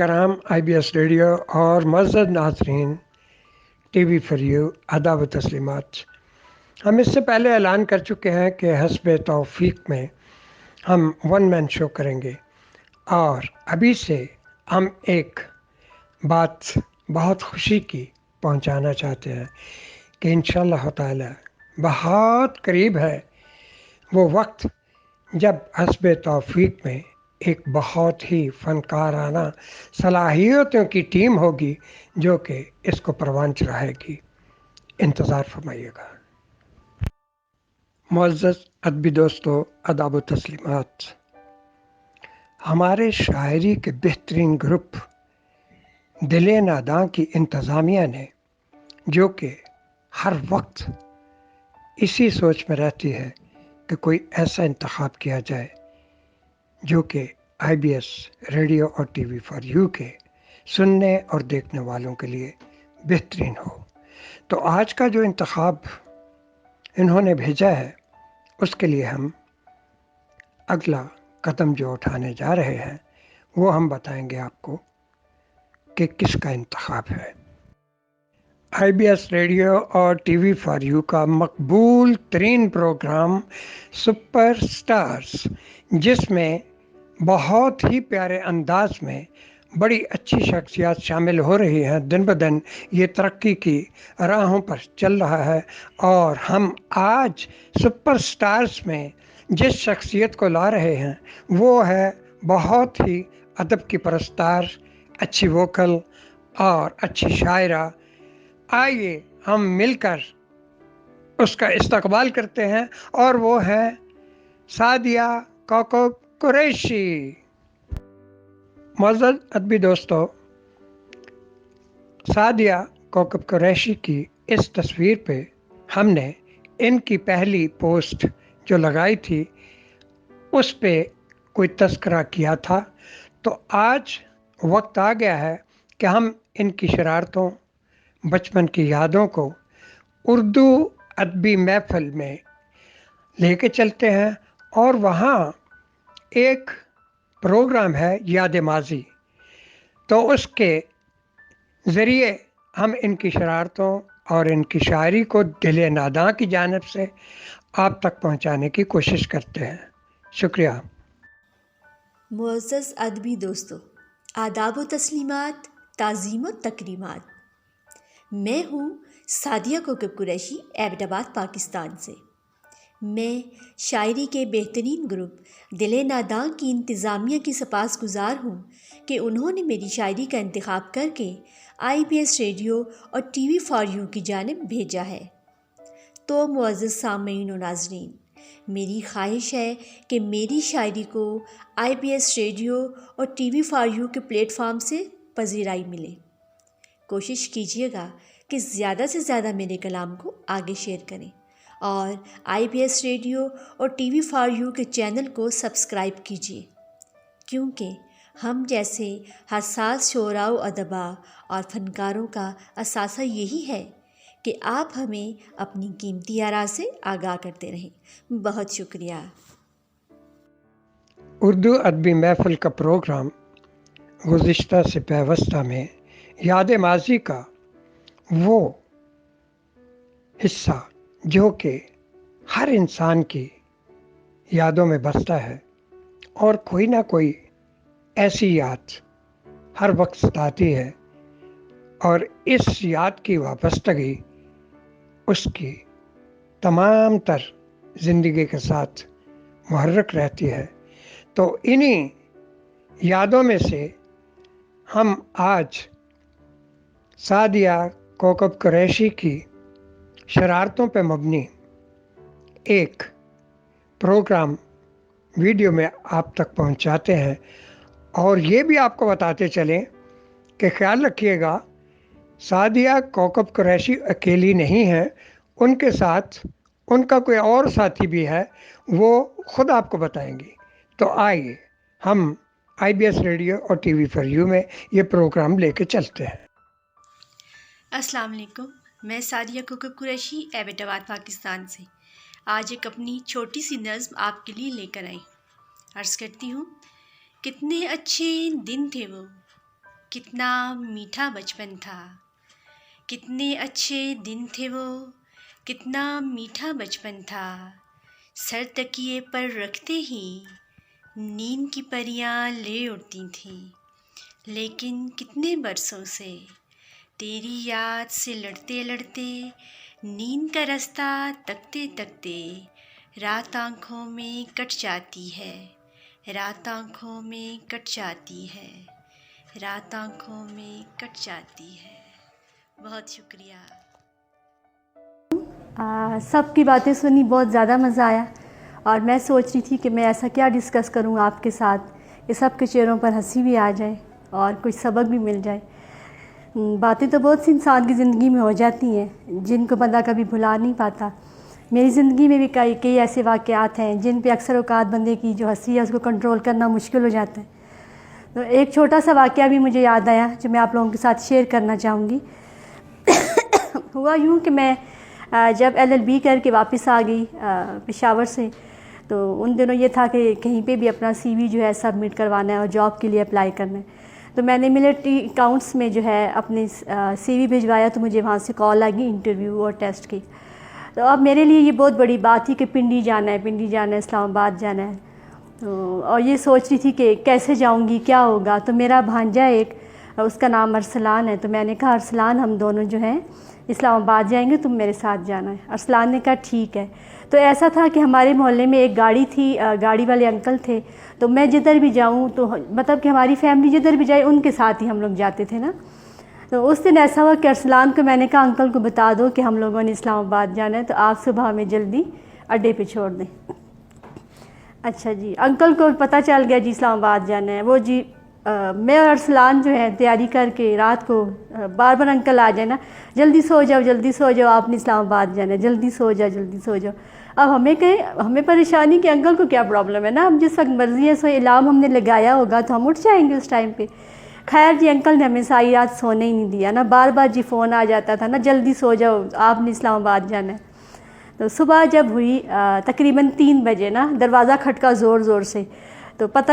کرام IBS radio اور معزز ناظرین ٹی وی فار یو، آداب و تسلیمات۔ ہم اس سے پہلے اعلان کر چکے ہیں کہ حسب توفیق میں ہم ون مین شو کریں گے، اور ابھی سے ہم ایک بات بہت خوشی کی پہنچانا چاہتے ہیں کہ انشاءاللہ تعالی بہت قریب ہے وہ وقت جب حسب توفیق میں ایک بہت ہی فنکارانہ صلاحیتوں کی ٹیم ہوگی جو کہ اس کو پروان چڑھائے گی۔ انتظار فرمائیے گا۔ معزز ادبی دوستو، آداب و تسلیمات۔ ہمارے شاعری کے بہترین گروپ دل ناداں کی انتظامیہ نے، جو کہ ہر وقت اسی سوچ میں رہتی ہے کہ کوئی ایسا انتخاب کیا جائے جو کہ IBS ریڈیو اور ٹی وی فار یو کے سننے اور دیکھنے والوں کے لیے بہترین ہو، تو آج کا جو انتخاب انہوں نے بھیجا ہے اس کے لیے ہم اگلا قدم جو اٹھانے جا رہے ہیں وہ ہم بتائیں گے آپ کو کہ کس کا انتخاب ہے۔ IBS ریڈیو اور ٹی وی فار یو کا مقبول ترین پروگرام سپر سٹارز، جس میں بہت ہی پیارے انداز میں بڑی اچھی شخصیات شامل ہو رہی ہیں۔ دن بدن یہ ترقی کی راہوں پر چل رہا ہے، اور ہم آج سپر سٹارز میں جس شخصیت کو لا رہے ہیں وہ ہے بہت ہی ادب کی پرستار، اچھی ووکل اور اچھی شاعرہ۔ آئیے ہم مل کر اس کا استقبال کرتے ہیں، اور وہ ہے سعدیہ کوکب قریشی۔ معزز ادبی دوستو، سعدیہ کوکب قریشی کی اس تصویر پہ ہم نے ان کی پہلی پوسٹ جو لگائی تھی اس پہ کوئی تذکرہ کیا تھا، تو آج وقت آ گیا ہے کہ ہم ان کی شرارتوں، بچپن کی یادوں کو اردو ادبی محفل میں لے کے چلتے ہیں، اور وہاں ایک پروگرام ہے یاد ماضی، تو اس کے ذریعے ہم ان کی شرارتوں اور ان کی شاعری کو دل ناداں کی جانب سے آپ تک پہنچانے کی کوشش کرتے ہیں۔ شکریہ۔ معزز ادبی دوستو، آداب و تسلیمات، تعظیم و تکریمات۔ میں ہوں سعدیہ کوکب قریشی، ایبٹ آباد، پاکستان سے۔ میں شاعری کے بہترین گروپ دل ناداں کی انتظامیہ کی سپاسگزار ہوں کہ انہوں نے میری شاعری کا انتخاب کر کے IBS ریڈیو اور ٹی وی فار یو کی جانب بھیجا ہے۔ تو معزز سامعین و ناظرین، میری خواہش ہے کہ میری شاعری کو IBS ریڈیو اور ٹی وی فار یو کے پلیٹ فارم سے پذیرائی ملے۔ کوشش کیجیے گا کہ زیادہ سے زیادہ میرے کلام کو آگے شیئر کریں، اور IBS ریڈیو اور ٹی وی فار یو کے چینل کو سبسکرائب کیجیے، کیونکہ ہم جیسے حساس شعراء و ادباء اور فنکاروں کا اثاثہ یہی ہے کہ آپ ہمیں اپنی قیمتی آراء سے آگاہ کرتے رہیں۔ بہت شکریہ۔ اردو ادبی محفل کا پروگرام گزشتہ سے پیوستہ میں یاد ماضی کا وہ حصہ جو کہ ہر انسان کی یادوں میں بستا ہے، اور کوئی نہ کوئی ایسی یاد ہر وقت ستاتی ہے، اور اس یاد کی وابستگی اس کی تمام تر زندگی کے ساتھ محرک رہتی ہے۔ تو انہی یادوں میں سے ہم آج سعدیہ کوکب قریشی کی شرارتوں پہ مبنی ایک پروگرام ویڈیو میں آپ تک پہنچاتے ہیں، اور یہ بھی آپ کو بتاتے چلیں کہ خیال رکھیے گا سعدیہ کوکب قریشی اکیلی نہیں ہے، ان کے ساتھ ان کا کوئی اور ساتھی بھی ہے، وہ خود آپ کو بتائیں گی۔ تو آئیے ہم IBS ریڈیو اور ٹی وی فار یو میں یہ پروگرام لے کے چلتے ہیں۔ السلام علیکم، میں سعدیہ کوکب قریشی، ایبٹ آباد، پاکستان سے آج ایک اپنی چھوٹی سی نظم آپ کے لیے لے کر آئی۔ عرض کرتی ہوں، کتنے اچھے دن تھے وہ، کتنا میٹھا بچپن تھا، کتنے اچھے دن تھے وہ، کتنا میٹھا بچپن تھا۔ سر تکیے پر رکھتے ہی نیند کی پریاں لے اڑتی تھیں، لیکن کتنے برسوں سے تیری یاد سے لڑتے لڑتے، نیند کا رستہ تکتے تکتے، رات آنکھوں میں کٹ جاتی ہے، رات آنکھوں میں کٹ جاتی ہے، رات آنکھوں میں کٹ جاتی ہے۔ بہت شکریہ۔ سب کی باتیں سنی، بہت زیادہ مزہ آیا، اور میں سوچ رہی تھی کہ میں ایسا کیا ڈسکس کروں آپ کے ساتھ کہ سب کے چہروں پر ہنسی بھی آ جائے اور کچھ سبق بھی مل جائے۔ باتیں تو بہت سی انسان کی زندگی میں ہو جاتی ہیں جن کو بندہ کبھی بھلا نہیں پاتا۔ میری زندگی میں بھی کئی ایسے واقعات ہیں جن پہ اکثر اوقات بندے کی جو ہنسی ہے اس کو کنٹرول کرنا مشکل ہو جاتا ہے۔ تو ایک چھوٹا سا واقعہ بھی مجھے یاد آیا جو میں آپ لوگوں کے ساتھ شیئر کرنا چاہوں گی۔ ہوا یوں کہ میں جب LLB کر کے واپس آ گئی پشاور سے، تو ان دنوں یہ تھا کہ کہیں پہ بھی اپنا CV جو ہے سبمٹ کروانا ہے اور جاب کے لیے اپلائی کرنا ہے۔ تو میں نے ملٹری اکاؤنٹس میں جو ہے اپنے CV بھجوایا، تو مجھے وہاں سے کال آ گئی انٹرویو اور ٹیسٹ کی۔ تو اب میرے لیے یہ بہت بڑی بات تھی کہ پنڈی جانا ہے، اسلام آباد جانا ہے۔ اور یہ سوچ رہی تھی کہ کیسے جاؤں گی، کیا ہوگا۔ تو میرا بھانجا ایک، اس کا نام ارسلان ہے، تو میں نے کہا ارسلان ہم دونوں جو ہیں اسلام آباد جائیں گے، تم میرے ساتھ جانا ہے۔ ارسلان نے کہا ٹھیک ہے۔ تو ایسا تھا کہ ہمارے محلے میں ایک گاڑی تھی، گاڑی والے انکل تھے، تو میں جدھر بھی جاؤں تو مطلب کہ ہماری فیملی جدھر بھی جائے ان کے ساتھ ہی ہم لوگ جاتے تھے نا۔ تو اس دن ایسا ہوا کہ ارسلان کو میں نے کہا انکل کو بتا دو کہ ہم لوگوں نے اسلام آباد جانا ہے، تو آپ صبح ہمیں جلدی اڈے پہ چھوڑ دیں۔ اچھا جی، انکل کو پتہ چل گیا جی اسلام آباد جانا ہے۔ وہ جی میں اور ارسلان جو ہے تیاری کر کے رات کو بار بار انکل آ جائے نا، جلدی سو جاؤ، آپ نے اسلام آباد جانا ہے، جلدی سو جاؤ۔ اب ہمیں پریشانی کہ انکل کو کیا پرابلم ہے نا، اب جس وقت مرضی ہے سو الارم ہم نے لگایا ہوگا تو ہم اٹھ جائیں گے اس ٹائم پہ۔ خیر جی، انکل نے ہمیں ساری رات سونے ہی نہیں دیا نا، بار بار جی فون آ جاتا تھا نا، جلدی سو جاؤ آپ نے اسلام آباد جانا ہے۔ تو صبح جب ہوئی تقریباً 3 بجے نا، دروازہ کھٹکا زور سے، تو پتہ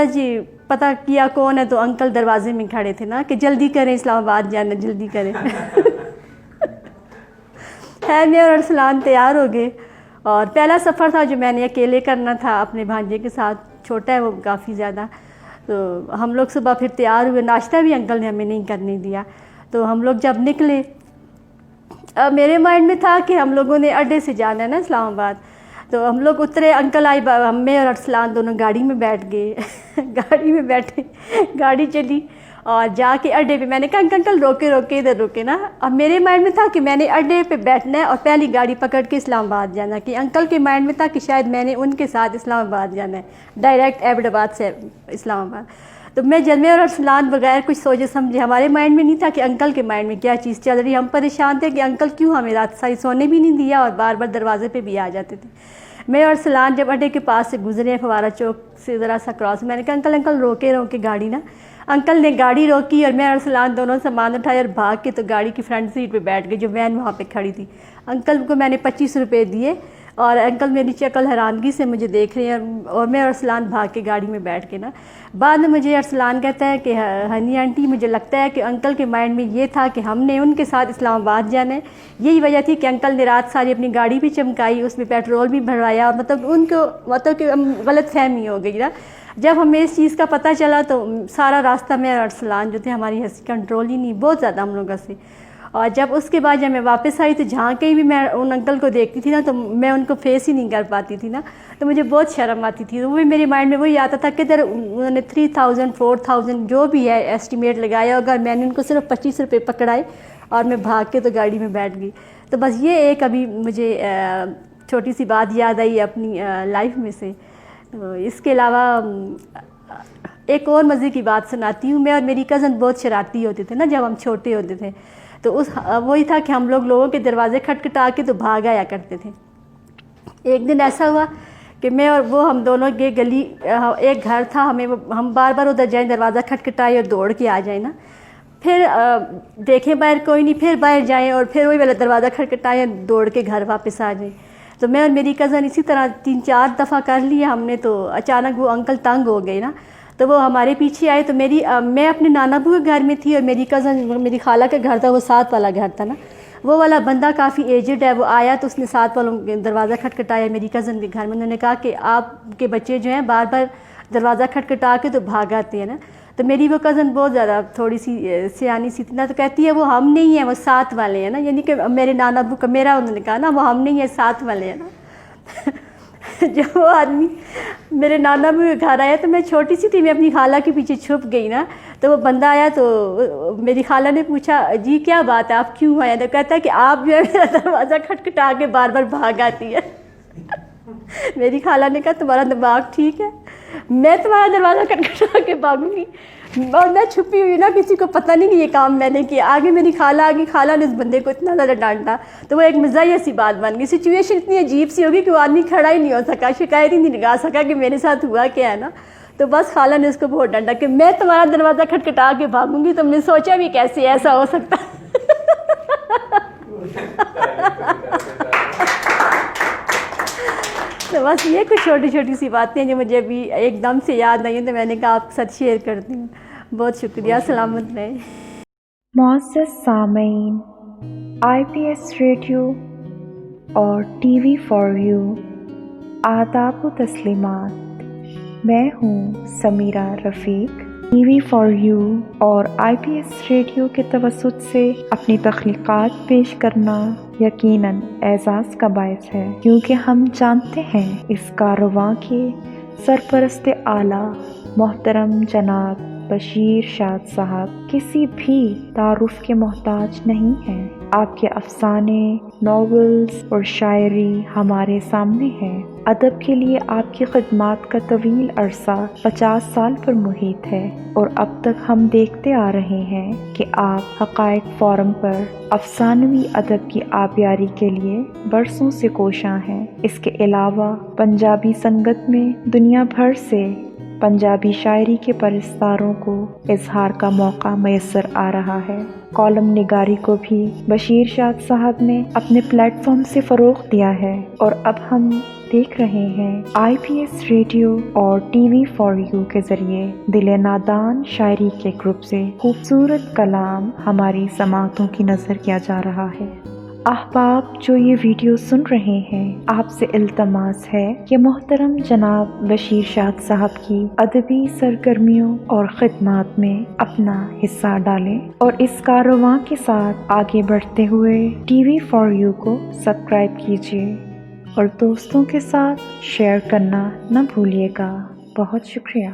کیا کون ہے، تو انکل دروازے میں کھڑے تھے نا کہ جلدی کریں اسلام آباد جانا، جلدی کریں۔ خیر میں اور ارسلان تیار ہو گئے، اور پہلا سفر تھا جو میں نے اکیلے کرنا تھا اپنے بھانجے کے ساتھ، چھوٹا ہے وہ کافی زیادہ۔ تو ہم لوگ صبح پھر تیار ہوئے، ناشتہ بھی انکل نے ہمیں نہیں کرنے دیا۔ تو ہم لوگ جب نکلے، اب میرے مائنڈ میں تھا کہ ہم لوگوں نے اڈے سے جانا ہے نا اسلام آباد۔ تو ہم لوگ اترے، انکل آئے، میں اور ارسلان دونوں گاڑی میں بیٹھ گئے۔ گاڑی میں بیٹھے، گاڑی چلی اور جا کے اڈے پہ میں نے کہا انکل روکے ادھر روکے نا۔ اب میرے مائنڈ میں تھا کہ میں نے اڈے پہ بیٹھنا ہے اور پہلی گاڑی پکڑ کے اسلام آباد جانا، کہ انکل کے مائنڈ میں تھا کہ شاید میں نے ان کے ساتھ اسلام آباد جانا ہے، ڈائریکٹ ایبٹ آباد سے اسلام آباد۔ تو میں اور ارسلان بغیر کچھ سوچے سمجھے، ہمارے مائنڈ میں نہیں تھا کہ انکل کے مائنڈ میں کیا چیز چل رہی ہے۔ ہم پریشان تھے کہ انکل کیوں ہمیں رات ساری سونے بھی نہیں دیا اور بار بار دروازے پہ بھی آ جاتے تھے۔ میں اور ارسلان جب اڈے کے پاس سے گزرے، فوارہ چوک سے ذرا سا کراس، میں نے کہا انکل روکے گاڑی نا۔ انکل نے گاڑی روکی اور میں اور ارسلان دونوں سامان اٹھائے اور بھاگ کے تو گاڑی کی فرنٹ سیٹ پہ بیٹھ گئے جو وین وہاں پہ کھڑی تھی۔ انکل کو میں نے 25 روپے دیے اور انکل میری شکل حیرانگی سے مجھے دیکھ رہے ہیں، اور میں اور ارسلان بھاگ کے گاڑی میں بیٹھ کے نا۔ بعد میں مجھے ارسلان کہتا ہے کہ ہنی آنٹی مجھے لگتا ہے کہ انکل کے مائنڈ میں یہ تھا کہ ہم نے ان کے ساتھ اسلام آباد جانا ہے، یہی وجہ تھی کہ انکل نے رات ساری اپنی گاڑی بھی چمکائی، اس میں پیٹرول بھی بھروایا، اور مطلب کہ غلط فہمی ہو گئی نا۔ جب ہمیں اس چیز کا پتہ چلا تو سارا راستہ میں اور ارسلان جو تھے ہماری ہنسی کنٹرول ہی نہیں، بہت زیادہ ہم لوگ ہنسے۔ اور جب اس کے بعد جب میں واپس آئی تو جہاں کہیں بھی میں ان انکل کو دیکھتی تھی نا تو میں ان کو فیس ہی نہیں کر پاتی تھی نا، تو مجھے بہت شرم آتی تھی۔ وہ بھی میرے مائنڈ میں وہی آتا تھا کہ ادھر انہوں نے 3000 4000 جو بھی ہے ایسٹیمیٹ لگایا ہوگا، میں نے ان کو صرف 25 روپے پکڑائے اور میں بھاگ کے تو گاڑی میں بیٹھ گئی۔ تو بس یہ ایک ابھی مجھے چھوٹی سی بات یاد آئی اپنی لائف میں سے۔ اس کے علاوہ ایک اور مزے کی بات سناتی ہوں۔ میں اور میری کزن بہت شرارتی ہوتے تھے نا جب ہم چھوٹے ہوتے تھے، تو وہی تھا کہ ہم لوگوں کے دروازے کھٹکھٹا کے تو بھاگ آیا کرتے تھے۔ ایک دن ایسا ہوا کہ میں اور وہ ہم دونوں کے گلی ایک گھر تھا، ہم بار بار ادھر جائیں، دروازہ کھٹکھٹائے اور دوڑ کے آ جائیں نا، پھر دیکھیں باہر کوئی نہیں، پھر باہر جائیں اور پھر وہی والا دروازہ کھٹکھٹائیں، دوڑ کے گھر واپس آ جائیں۔ تو میں اور میری کزن اسی طرح 3-4 دفعہ کر لیا ہم نے، تو اچانک وہ انکل تنگ ہو گئے نا، تو وہ ہمارے پیچھے آئے. تو میں اپنے نانا ابو کے گھر میں تھی اور میری کزن میری خالہ کا گھر تھا، وہ ساتھ والا گھر تھا نا. وہ والا بندہ کافی ایجڈ ہے، وہ آیا تو اس نے ساتھ والوں دروازہ کھٹکھٹایا میری کزن کے گھر میں. انہوں نے کہا کہ آپ کے بچے جو ہیں بار بار دروازہ کھٹکھٹا کے تو بھاگ آتے ہیں نا. تو میری وہ کزن بہت زیادہ تھوڑی سی سیانی سی تھی نا، تو کہتی ہے وہ ہم نہیں ہیں، وہ ساتھ والے ہیں نا. یعنی کہ میرے نانا ابو کا میرا انہوں نے کہا نا وہ ہم نہیں ہیں، ساتھ والے ہیں نا. جب وہ آدمی میرے نانا ابو کے گھر آیا تو میں چھوٹی سی تھی، میں اپنی خالہ کے پیچھے چھپ گئی نا. تو وہ بندہ آیا تو میری خالہ نے پوچھا جی کیا بات ہے آپ کیوں آئے؟ تو کہتا ہے کہ آپ جو ہے میرا دروازہ کھٹکھٹا کے بار بار بھاگ آتی ہے. میری خالہ نے کہا تمہارا دماغ ٹھیک ہے؟ میں تمہارا دروازہ کھٹکھٹا کے بھاگوں گی؟ اور میں چھپی ہوئی نا، کسی کو پتہ نہیں کہ یہ کام میں نے کیا. آگے میری خالہ آ گئی، خالہ نے اس بندے کو اتنا زیادہ ڈانٹا تو وہ ایک مزاحیہ سی بات بن گئی. سچویشن اتنی عجیب سی ہوگی کہ وہ آدمی کھڑا ہی نہیں ہو سکا، شکایت ہی نہیں لگا سکا کہ میرے ساتھ ہوا کیا ہے نا. تو بس خالہ نے اس کو بہت ڈانٹا کہ میں تمہارا دروازہ کھٹکھٹا کے بھاگوں گی. تم نے سوچا بھی کیسے ایسا ہو سکتا. تو بس یہ کچھ چھوٹی چھوٹی سی باتیں جو مجھے ابھی ایک دم سے یاد آئی ہیں تو میں نے کہا آپ کے ساتھ شیئر کرتی ہوں. بہت شکریہ. سلامت رہیں. معزز سامعین، IPS ریڈیو اور TV فار یو، آداب و تسلیمات. میں ہوں سمیرہ رفیق. TV فار یو اور IPS ریڈیو کے توسط سے اپنی تخلیقات پیش کرنا یقیناً اعزاز کا باعث ہے، کیونکہ ہم جانتے ہیں اس کاررواں کے سرپرست اعلیٰ محترم جناب بشیر شاد صاحب کسی بھی تعارف کے محتاج نہیں ہیں. آپ کے افسانے، ناولز اور شاعری ہمارے سامنے ہیں. ادب کے لیے آپ کی خدمات کا طویل عرصہ 50 سال پر محیط ہے، اور اب تک ہم دیکھتے آ رہے ہیں کہ آپ حقائق فورم پر افسانوی ادب کی آبیاری کے لیے برسوں سے کوشاں ہیں. اس کے علاوہ پنجابی سنگت میں دنیا بھر سے پنجابی شاعری کے پرستاروں کو اظہار کا موقع میسر آ رہا ہے. کالم نگاری کو بھی بشیر شاد صاحب نے اپنے پلیٹ فارم سے فروغ دیا ہے، اور اب ہم دیکھ رہے ہیں IPS ریڈیو اور TV فار یو کے ذریعے دل نادان شاعری کے گروپ سے خوبصورت کلام ہماری سماعتوں کی نظر کیا جا رہا ہے. احباب جو یہ ویڈیو سن رہے ہیں، آپ سے التماس ہے کہ محترم جناب بشیر شاد صاحب کی ادبی سرگرمیوں اور خدمات میں اپنا حصہ ڈالیں، اور اس کاررواں کے ساتھ آگے بڑھتے ہوئے TV فار یو کو سبسکرائب کیجیے اور دوستوں کے ساتھ شیئر کرنا نہ بھولیے گا. بہت شکریہ.